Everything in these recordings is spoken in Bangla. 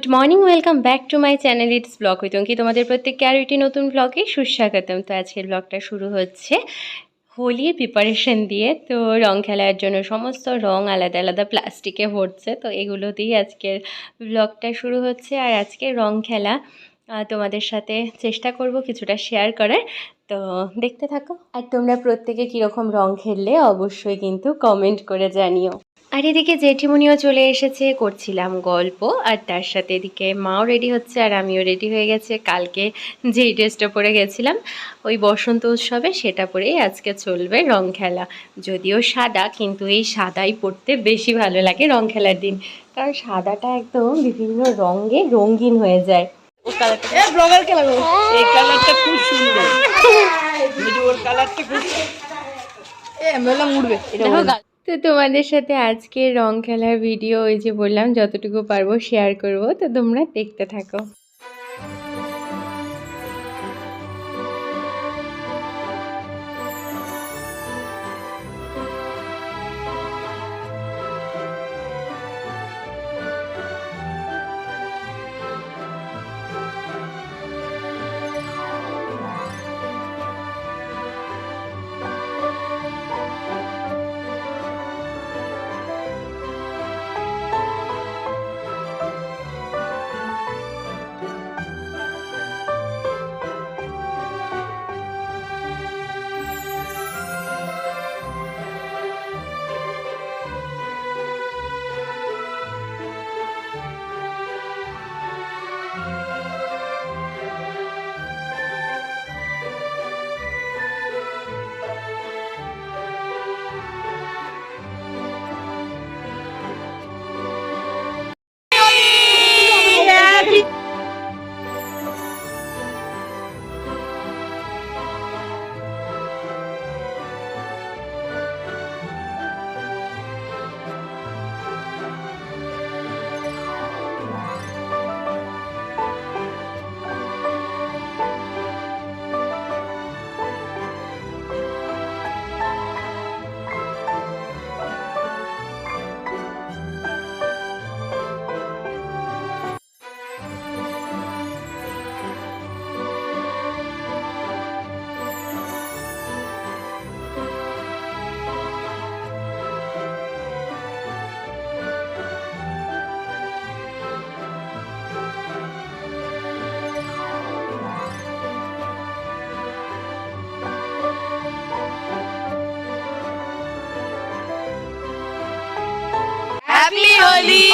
Good morning, welcome back to my channel it's blog with Anki. তোমাদের প্রত্যেককে আর একটি নতুন ব্লগে সুস্বাগতম। তো আজকের ব্লগটা শুরু হচ্ছে হোলির প্রিপারেশন দিয়ে। তো রং খেলার জন্য সমস্ত রং আলাদা আলাদা প্লাস্টিকে ভরছে, তো এগুলো দিয়েই আজকের ব্লগটা শুরু হচ্ছে। আর আজকের রং খেলা তোমাদের সাথে চেষ্টা করব কিছুটা শেয়ার করার, তো দেখতে থাকো। আর তোমরা প্রত্যেকে কীরকম রং খেললে অবশ্যই কিন্তু কমেন্ট করে জানিও। আর এদিকে জেঠিমুনিও চলে এসেছে, করছিলাম গল্প, আর তার সাথে এদিকে মাও রেডি হচ্ছে আর আমিও রেডি হয়ে গেছে। কালকে যেই ড্রেসটা পরে গেছিলাম ওই বসন্ত উৎসবে, সেটা পরেই আজকে চলবে রং খেলা। যদিও সাদা, কিন্তু এই সাদাই পরতে বেশি ভালো লাগে রং খেলার দিন, কারণ সাদাটা একদম বিভিন্ন রঙে রঙিন হয়ে যায়। তো তোমাদের সাথে আজকে রং খেলার ভিডিও, ওই যে বললাম যতটুকু পারবো শেয়ার করব, তো তোমরা দেখতে থাকো। হ্যাপি হোলি।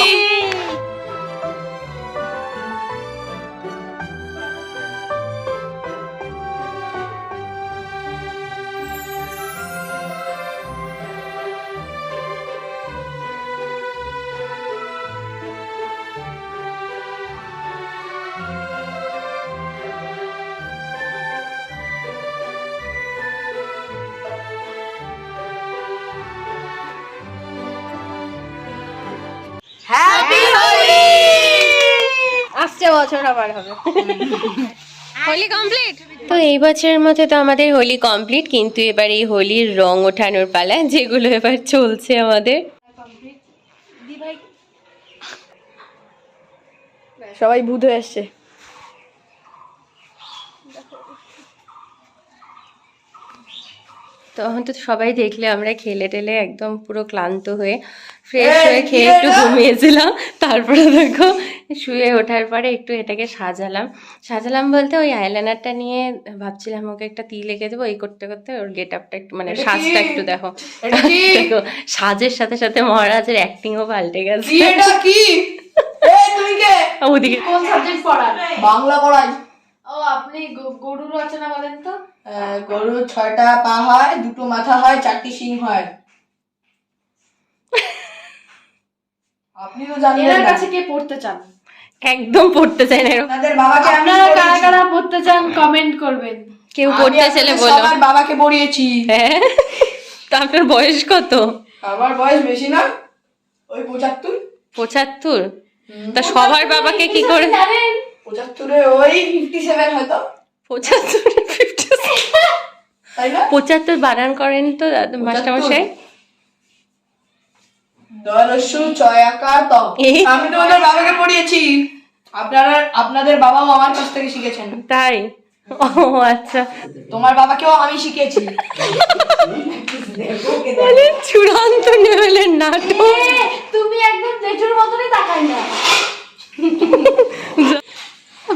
হ্যাপি হোলি। আসছে বছর আবার হবে হোলি কমপ্লিট। তো এই বছরের মধ্যে তো আমাদের হোলি কমপ্লিট, কিন্তু এবার এই হোলির রং ওঠানোর পালা, যেগুলো এবার চলছে আমাদের। সবাই ভূত হয়ে এসছে। তখন তো সবাই দেখলে আমরা খেলে টেলে একদম পুরো ক্লান্ত হয়ে ফ্রেশ হয়ে খেয়ে একটু ঘুমিয়েছিলাম। তারপরে দেখো শুয়ে ওঠার পরে একটু এটাকে সাজালাম বলতে ওই আইলাইনারটা নিয়ে ভাবছিলাম ওকে একটা তিল এঁকে দেবো। এই করতে করতে ওর গেট আপটা একটু, মানে সাজটা একটু দেখো, দেখো সাজের সাথে সাথে মহারাজের অ্যাক্টিংও পাল্টে গেছে। ওদিকে কোন সাবজেক্ট পড়ান? বাংলা পড়াই। ও, আপনি গরুর রচনা বলেন তো। গরুর 6টা পা হয়, 2টো মাথা হয়, 4টি শিং হয়। আপনি তো জানেন। এর কাছে কে পড়তে চান? একদম পড়তে চাই না। আপনাদের বাবাকে আপনারা কারা কারা পড়তে চান কমেন্ট করবেন। কেউ পড়তে চাইলে বলো। আমার বাবাকে পড়িয়েছি। হ্যাঁ, তো আপনার বয়স কত? আমার বয়স বেশি না, ওই 75। তা সবার বাবাকে কি করে? 75-এ ওই 57 হয়তো। 75 বানান করেন তো মাস্টারমশাই। দলস্যু চয়াকার ত। আমি তোমাদের বাবাকে পড়িয়েছি। আপনাদের বাবা আমার কাছ থেকে শিখেছেন। তাই? ও আচ্ছা, তোমার বাবাকেও আমি শিখেছি। মানে চূড়ান্ত লেভেলের নাটক। তুমি একদম জেঠুর মতনই তাকাই না।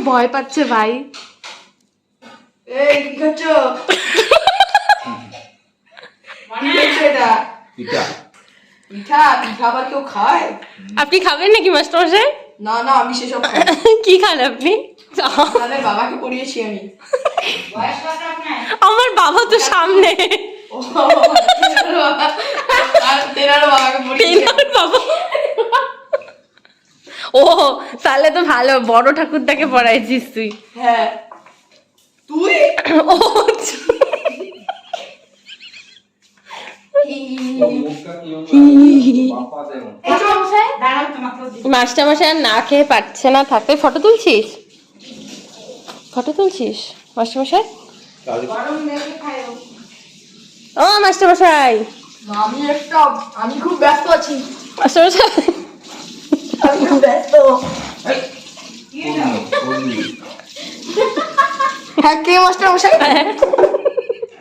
ভয় পাচ্ছে ভাই। এই কি করছো? কি করছো এটা? পিঠা পিঠা আবার কেউ খায়? আপনি খাবেন নাকি মাস্টারমশাই? না না, আমি সেসব খাই না। কি খান আপনি? আপনাদের বাবাকে পড়িয়েছি আমি। আমার বাবা তো সামনে। ও, আর তেনারও বাবাকে পড়িয়েছি। তেনার বাবা। ও তাহলে তো ভালো, বড় ঠাকুরদাকে পড়াইছিস তুই। হ্যাঁ তুই। ও মাস্টারমশাই আর না খেয়ে পারছে না থাকতে। ফটো তুলছিস? ফটো তুলছিস মাস্টারমশাই? ও মাস্টারমশাই, আমি খুব ব্যস্ত আছি। মাস্টারমশাই আমি খুব ব্যস্ত। হ্যাঁ, কে মাস্টার মশাই?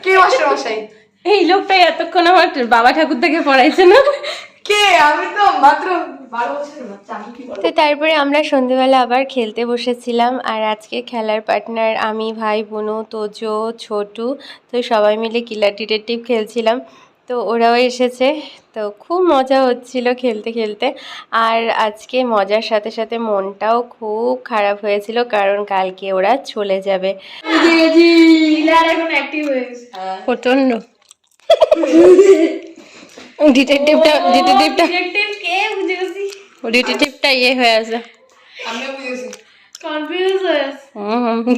কে মাস্টার মশাই? এই লোকটাই এতক্ষণ আমার বাবা ঠাকুরদাকে পড়াইছে না? কে? আমি তো মাত্র 12 বছরের বাচ্চা, আমি কি বলবো? তো তারপরে আমরা সন্ধেবেলা আবার খেলতে বসেছিলাম। আর আজকে খেলার পার্টনার আমি, ভাই, বুনু, তোজো, ছোটু। তো সবাই মিলে কিলার ডিটেকটিভ খেলছিলাম। তো ওরাও এসেছে, তো খুব মজা হচ্ছিল খেলতে খেলতে। আর আজকে মজার সাথে সাথে মনটাও খুব খারাপ হয়েছিল, কারণ কালকে ওরা চলে যাবে। প্রচন্ড ডিটেকটিভটা ইয়ে হয়ে আছে, আমিও বুঝেছি।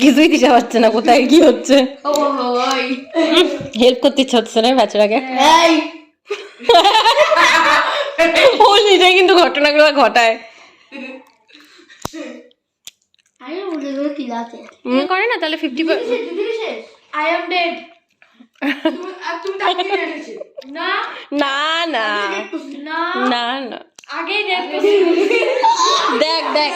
কিছুই দিতে পারছে না কোথায় কি হচ্ছে। ও ওই হেল্প করতে ইচ্ছা হচ্ছে না বাচ্চাটাকে। এই ও নিজেই কিন্তু ঘটনাগুলো ঘটায়। আমি বুঝেছি কি আছে। করে না তাহলে 50 আই এম ডেড। তুমি তাকে এনেছে না না না না না না, আগে ডেড দেখ দেখ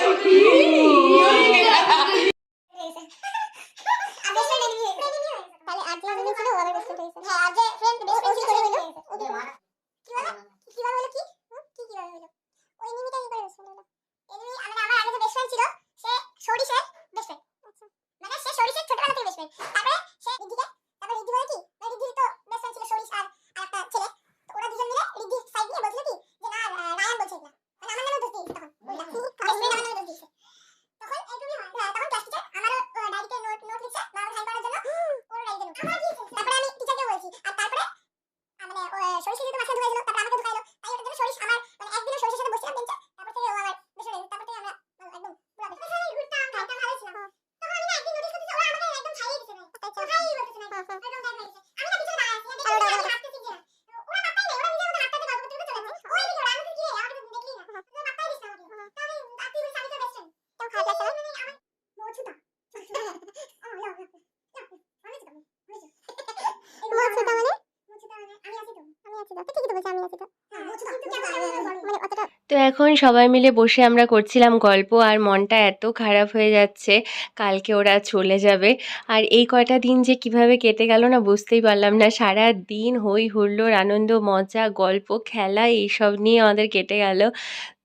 তো এখন সবাই মিলে বসে আমরা করছিলাম গল্প, আর মনটা এত খারাপ হয়ে যাচ্ছে, কালকে ওরা চলে যাবে। আর এই কয়টা দিন যে কিভাবে কেটে গেল না বুঝতেই পারলাম না। সারা দিন হই হুল্লোড়, আনন্দ, মজা, গল্প, খেলা এইসব নিয়ে আমাদের কেটে গেল।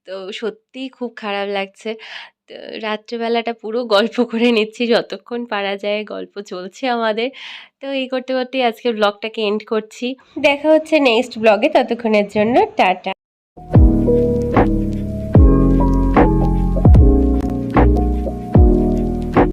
তো সত্যিই খুব খারাপ লাগছে। তো রাত্রেবেলাটা পুরো গল্প করে নিচ্ছি, যতক্ষণ পারা যায় গল্প চলছে আমাদের। তো এই করতে করতেই আজকে ব্লগটাকে এন্ড করছি। দেখা হচ্ছে নেক্সট ব্লগে, ততক্ষণের জন্য টাটা।